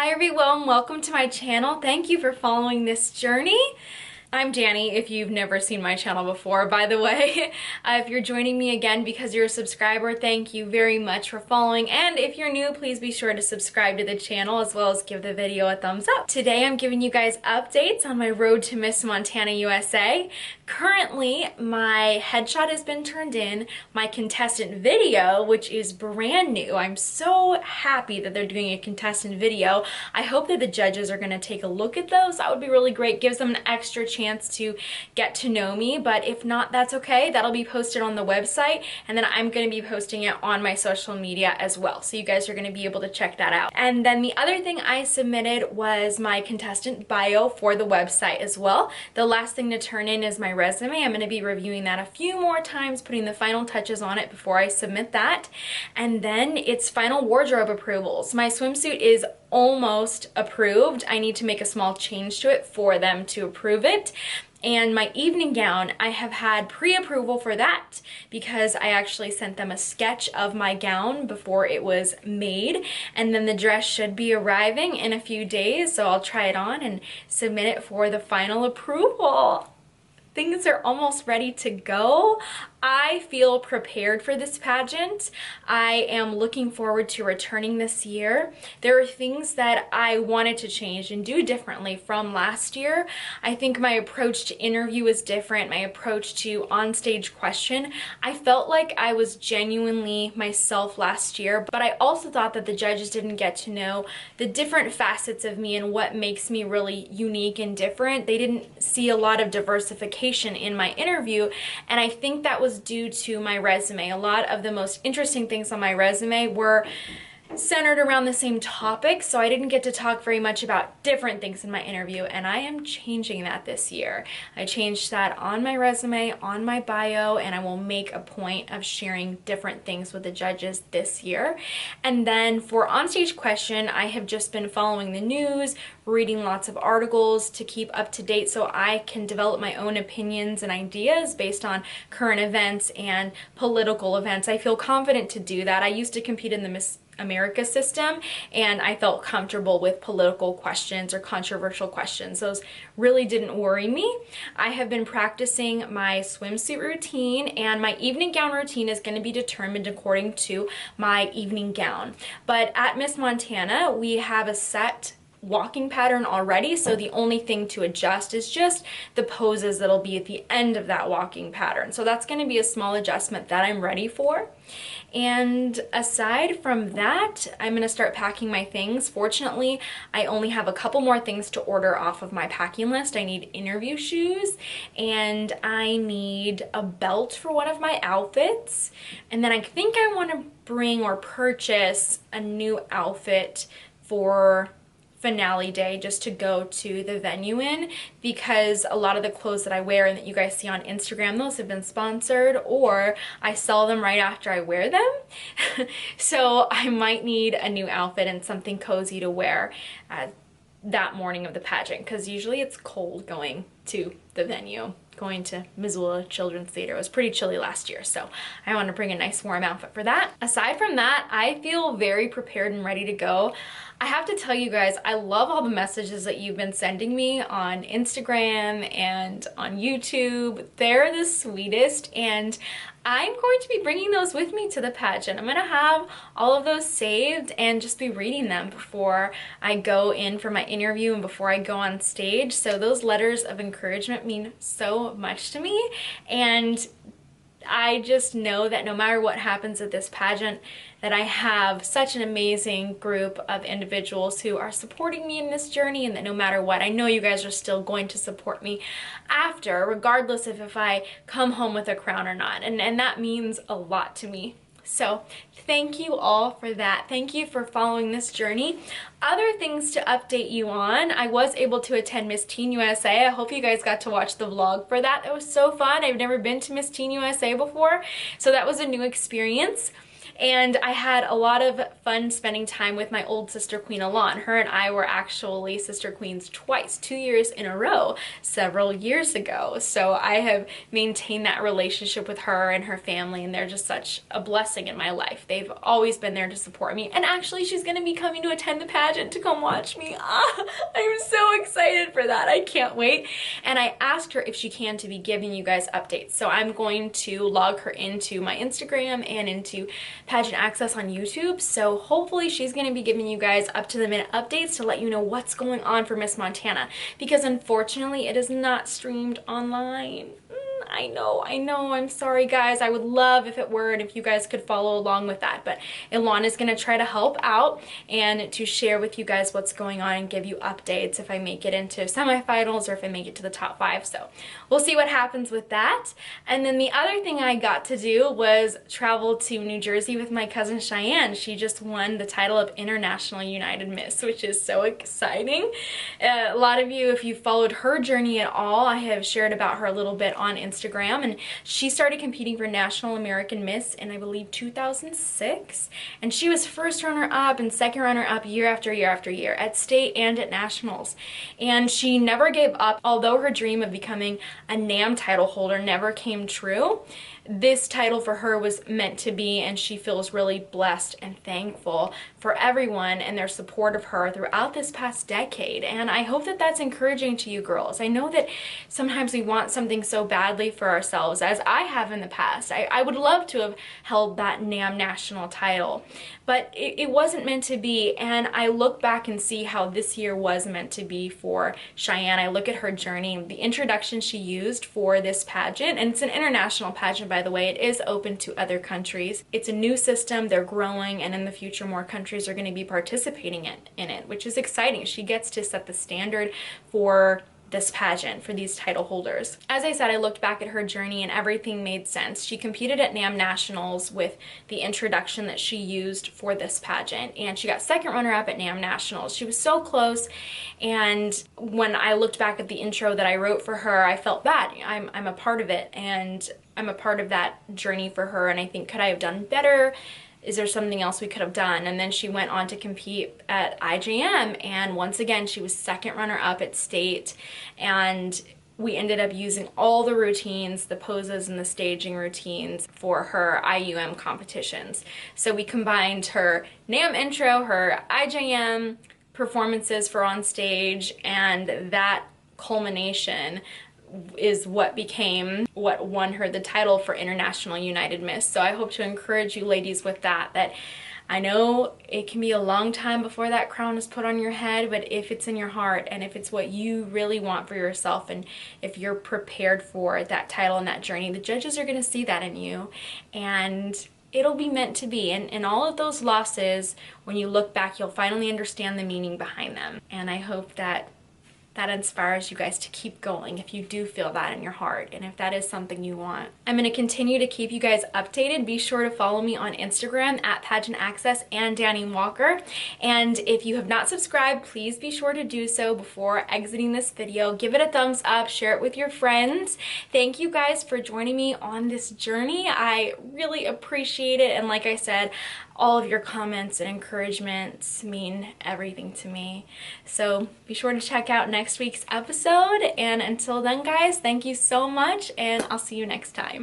Hi everyone, welcome to my channel. Thank you for following this journey. I'm Danny, if you've never seen my channel before, by the way. If you're joining me again because you're a subscriber, thank you very much for following. And if you're new, please be sure to subscribe to the channel as well as give the video a thumbs up. Today I'm giving you guys updates on my road to Miss Montana USA. Currently, my headshot has been turned in, my contestant video, which is brand new. I'm so happy that they're doing a contestant video. I hope that the judges are going to take a look at those. That would be really great. Gives them an extra chance to get to know me, but if not, that's okay. That'll be posted on the website, and then I'm going to be posting it on my social media as well, so you guys are going to be able to check that out. And then the other thing I submitted was my contestant bio for the website as well. The last thing to turn in is my resume. I'm going to be reviewing that a few more times, putting the final touches on it before I submit that. And then it's final wardrobe approvals. My swimsuit is almost approved. I need to make a small change to it for them to approve it. And my evening gown, I have had pre-approval for that because I actually sent them a sketch of my gown before it was made, and then the dress should be arriving in a few days, so I'll try it on and submit it for the final approval. Things are almost ready to go. I feel prepared for this pageant. I am looking forward to returning this year. There are things that I wanted to change and do differently from last year. I think my approach to interview is different, my approach to onstage question. I felt like I was genuinely myself last year, but I also thought that the judges didn't get to know the different facets of me and what makes me really unique and different. They didn't see a lot of diversification in my interview, and I think that was due to my resume. A lot of the most interesting things on my resume were centered around the same topic, so I didn't get to talk very much about different things in my interview, and I am changing that this year. I changed that on my resume, on my bio, and I will make a point of sharing different things with the judges this year. And then for onstage question, I have just been following the news, reading lots of articles to keep up to date so I can develop my own opinions and ideas based on current events and political events. I feel confident to do that. I used to compete in the Miss America system, and I felt comfortable with political questions or controversial questions. Those really didn't worry me. I have been practicing my swimsuit routine, and my evening gown routine is going to be determined according to my evening gown. But at Miss Montana, we have a set walking pattern already, so the only thing to adjust is just the poses that'll be at the end of that walking pattern. So that's going to be a small adjustment that I'm ready for. And aside from that, I'm going to start packing my things. Fortunately, I only have a couple more things to order off of my packing list. I need interview shoes, and I need a belt for one of my outfits, and then I think I want to bring or purchase a new outfit for finale day just to go to the venue in, because a lot of the clothes that I wear and that you guys see on Instagram, those have been sponsored or I sell them right after I wear them. So I might need a new outfit and something cozy to wear that morning of the pageant, because usually it's cold going to the venue. Going to Missoula Children's Theater. It was pretty chilly last year, so I want to bring a nice warm outfit for that. Aside from that, I feel very prepared and ready to go. I have to tell you guys, I love all the messages that you've been sending me on Instagram and on YouTube. They're the sweetest, and I'm going to be bringing those with me to the pageant. I'm going to have all of those saved and just be reading them before I go in for my interview and before I go on stage. So those letters of encouragement mean so much to me, and I just know that no matter what happens at this pageant, that I have such an amazing group of individuals who are supporting me in this journey, and that no matter what, I know you guys are still going to support me after, regardless of if I come home with a crown or not, and that means a lot to me. So thank you all for that. Thank you for following this journey. Other things to update you on, I was able to attend Miss Teen USA. I hope you guys got to watch the vlog for that. It was so fun. I've never been to Miss Teen USA before, so that was a new experience. And I had a lot of fun spending time with my old sister Queen Alon. Her and I were actually sister queens twice, 2 years in a row, several years ago. So I have maintained that relationship with her and her family, and they're just such a blessing in my life. They've always been there to support me. And actually, she's gonna be coming to attend the pageant to come watch me. I'm so excited for that. I can't wait. And I asked her if she can to be giving you guys updates. So I'm going to log her into my Instagram and into Pageant Access on YouTube. So hopefully she's going to be giving you guys up-to-the-minute updates to let you know what's going on for Miss Montana, because unfortunately it is not streamed online. I know, I'm sorry guys. I would love if it were and if you guys could follow along with that, but Ilana's gonna try to help out and to share with you guys what's going on and give you updates if I make it into semifinals or if I make it to the top 5. So we'll see what happens with that. And then the other thing I got to do was travel to New Jersey with my cousin Cheyenne. She just won the title of International United Miss, which is so exciting. A lot of you, if you followed her journey at all, I have shared about her a little bit on Instagram, and she started competing for National American Miss in, I believe, 2006, and she was first runner-up and second runner-up year after year after year at state and at nationals, and she never gave up. Although her dream of becoming a NAM title holder never came true, this title for her was meant to be, and she feels really blessed and thankful for everyone and their support of her throughout this past decade. And I hope that that's encouraging to you girls. I know that sometimes we want something so badly for ourselves, as I have in the past. I would love to have held that NAM national title, but it wasn't meant to be. And I look back and see how this year was meant to be for Cheyenne. I look at her journey, the introduction she used for this pageant, and it's an international pageant, by the way. It is open to other countries. It's a new system, they're growing, and in the future more countries are going to be participating in it, which is exciting. She gets to set the standard for this pageant for these title holders. As I said, I looked back at her journey and everything made sense. She competed at NAM Nationals with the introduction that she used for this pageant, and she got second runner-up at NAM Nationals. She was so close, and when I looked back at the intro that I wrote for her, I felt bad. I'm a part of it, and I'm a part of that journey for her, and I think, could I have done better? Is there something else we could have done? And then she went on to compete at IJM, and once again she was second runner-up at state, and we ended up using all the routines, the poses and the staging routines for her IUM competitions. So we combined her NAM intro, her IJM performances for on stage, and that culmination is what won her the title for International United Miss. So I hope to encourage you ladies with that I know it can be a long time before that crown is put on your head, but if it's in your heart and if it's what you really want for yourself, and if you're prepared for that title and that journey, the judges are going to see that in you, and it'll be meant to be. And all of those losses, when you look back, you'll finally understand the meaning behind them. And I hope that inspires you guys to keep going if you do feel that in your heart and if that is something you want. I'm going to continue to keep you guys updated. Be sure to follow me on Instagram at Pageant Access and Danny Walker. And if you have not subscribed, please be sure to do so before exiting this video. Give it a thumbs up, share it with your friends. Thank you guys for joining me on this journey. I really appreciate it, and like I said, all of your comments and encouragements mean everything to me. So be sure to check out next week's episode, and until then guys, thank you so much, and I'll see you next time.